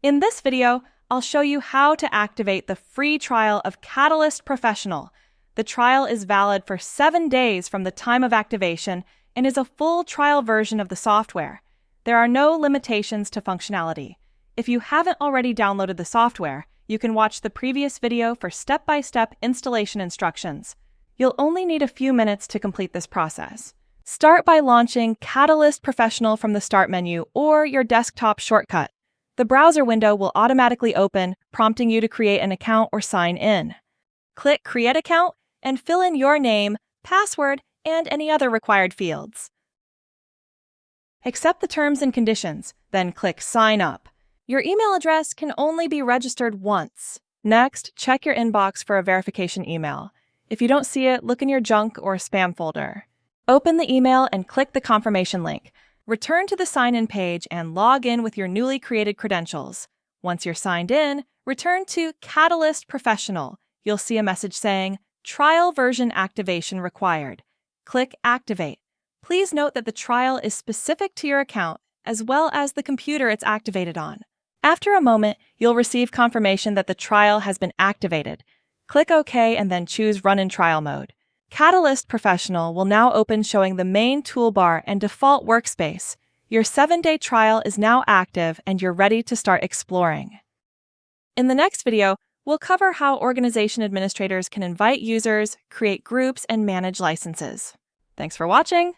In this video, I'll show you how to activate the free trial of Catalyst Professional. The trial is valid for 7 days from the time of activation and is a full trial version of the software. There are no limitations to functionality. If you haven't already downloaded the software, you can watch the previous video for step-by-step installation instructions. You'll only need a few minutes to complete this process. Start by launching Catalyst Professional from the Start menu or your desktop shortcut. The browser window will automatically open, prompting you to create an account or sign in. Click Create Account and fill in your name, password, and any other required fields. Accept the terms and conditions, then click Sign Up. Your email address can only be registered once. Next, check your inbox for a verification email. If you don't see it, look in your junk or spam folder. Open the email and click the confirmation link. Return to the sign-in page and log in with your newly created credentials. Once you're signed in, return to Catalyst Professional. You'll see a message saying, Trial version activation required. Click Activate. Please note that the trial is specific to your account, as well as the computer it's activated on. After a moment, you'll receive confirmation that the trial has been activated. Click OK and then choose Run in Trial mode. Catalyst Professional will now open showing the main toolbar and default workspace. Your 7-day trial is now active and you're ready to start exploring. In the next video, we'll cover how organization administrators can invite users, create groups, and manage licenses. Thanks for watching!